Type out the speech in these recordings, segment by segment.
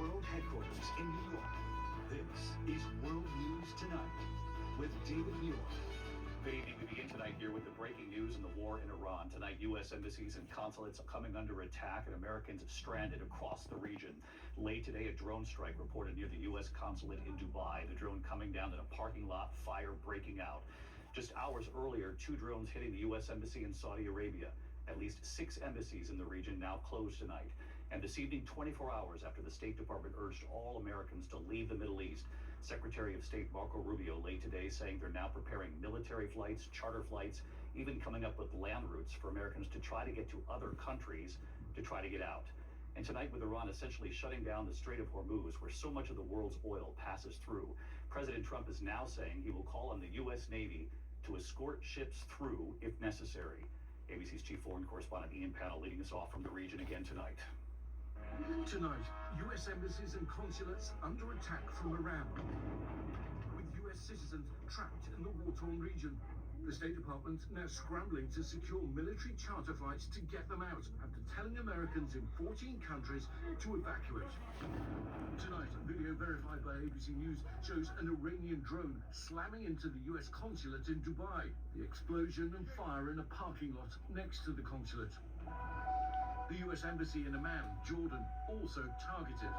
World Headquarters in New York. This is World News Tonight with David Muir. Good evening. We begin tonight here with the breaking news in the war in Iran. Tonight, U.S. embassies and consulates are coming under attack and Americans stranded across the region. Late today, a drone strike reported near the U.S. consulate in Dubai. The drone coming down in a parking lot, fire breaking out. Just hours earlier, 2 drones hitting the U.S. embassy in Saudi Arabia. At least 6 embassies in the region now closed tonight. And this evening, 24 hours after the State Department urged all Americans to leave the Middle East, Secretary of State Marco Rubio late today saying they're now preparing military flights, charter flights, even coming up with land routes for Americans to try to get to other countries to try to get out. And tonight, with Iran essentially shutting down the Strait of Hormuz, where so much of the world's oil passes through, President Trump is now saying he will call on the U.S. Navy to escort ships through if necessary. ABC's chief foreign correspondent Ian Pannell leading us off from the region again tonight. Tonight, U.S. embassies and consulates under attack from Iran, with U.S. citizens trapped in the war-torn region. The State Department now scrambling to secure military charter flights to get them out after telling Americans in 14 countries to evacuate. Tonight, video verified by ABC News shows an Iranian drone slamming into the U.S. consulate in Dubai. The explosion and fire in a parking lot next to the consulate. The U.S. Embassy in Amman, Jordan, also targeted.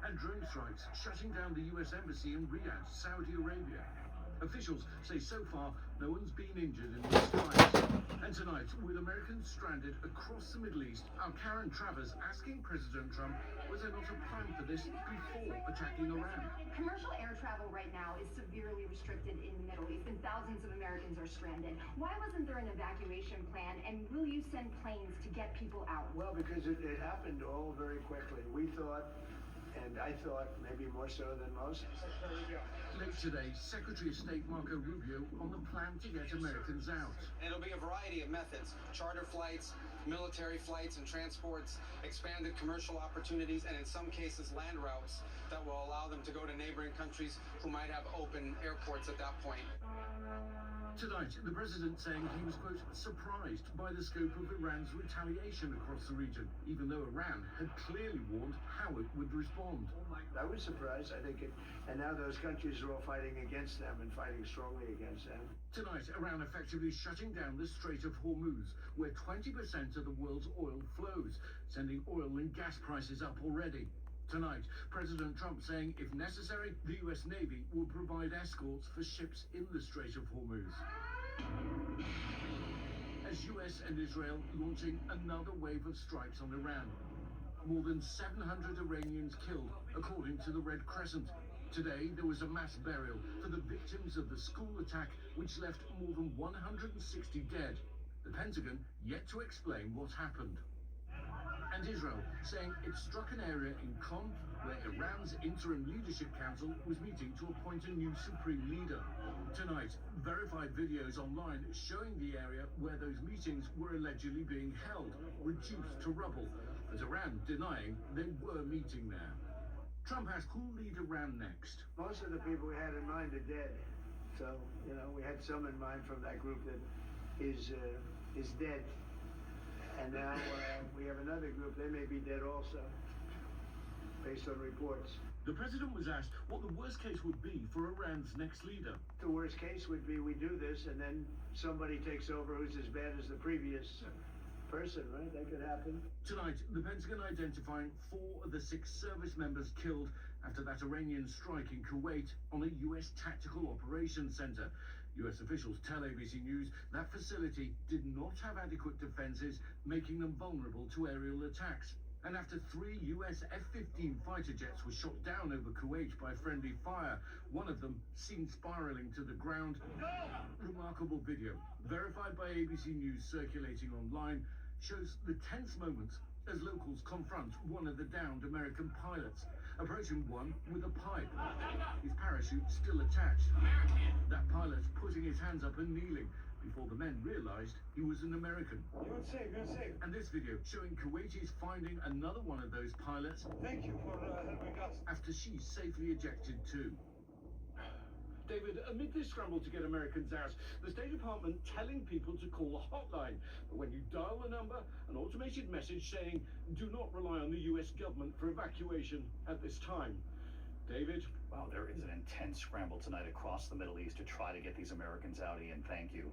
And drone strikes shutting down the U.S. Embassy in Riyadh, Saudi Arabia. Officials say so far no one's been injured in the strikes. And tonight, with Americans stranded across the Middle East, our Karen Travers asking President Trump was there not a plan for this before attacking Iran? Commercial air travel right now is severely restricted in the Middle East, and thousands of Americans are stranded. Why wasn't there an evacuation plan, and will you send planes to get people out? Well, because it happened all very quickly. We thought, and I thought maybe more so than most. Late today, Secretary of State Marco Rubio on the plan to get Americans out. And it'll be a variety of methods: charter flights, military flights and transports, expanded commercial opportunities, and in some cases land routes that will allow them to go to neighboring countries who might have open airports at that point. Tonight, the president saying he was, quote, surprised by the scope of Iran's retaliation across the region, even though Iran had clearly warned how it would respond. I was surprised, I think, and now those countries are all fighting against them and fighting strongly against them. Tonight, Iran effectively shutting down the Strait of Hormuz, where 20% of the world's oil flows, sending oil and gas prices up already. Tonight, President Trump saying, if necessary, the U.S. Navy will provide escorts for ships in the Strait of Hormuz. As U.S. and Israel launching another wave of strikes on Iran. More than 700 Iranians killed, according to the Red Crescent. Today, there was a mass burial for the victims of the school attack, which left more than 160 dead. The Pentagon yet to explain what happened. And Israel saying it struck an area in Qom where Iran's Interim Leadership Council was meeting to appoint a new supreme leader. Tonight, verified videos online showing the area where those meetings were allegedly being held, reduced to rubble, as Iran denying they were meeting there. Trump asked who'll lead Iran next. Most of the people we had in mind are dead. So, we had some in mind from that group that is dead. And now we have another group, they may be dead also, based on reports. The president was asked what the worst case would be for Iran's next leader. The worst case would be we do this and then somebody takes over who's as bad as the previous person, right? That could happen. Tonight, the Pentagon identifying 4 of the 6 service members killed after that Iranian strike in Kuwait on a U.S. tactical operations center. U.S. officials tell ABC News that facility did not have adequate defenses, making them vulnerable to aerial attacks. And after 3 U.S. F-15 fighter jets were shot down over Kuwait by friendly fire, one of them seen spiraling to the ground. Remarkable video, verified by ABC News circulating online, shows the tense moments as locals confront one of the downed American pilots, approaching one with a pipe, his parachute still attached. That pilot putting his hands up and kneeling before the men realized he was an American. You're safe, you're safe. And this video showing Kuwaitis finding another one of those pilots. Thank you for helping us. After she's safely ejected too. David, amid this scramble to get Americans out, the State Department telling people to call a hotline. But when you dial the number, an automated message saying, do not rely on the US government for evacuation at this time. David? Wow, there is an intense scramble tonight across the Middle East to try to get these Americans out, Ian. Thank you.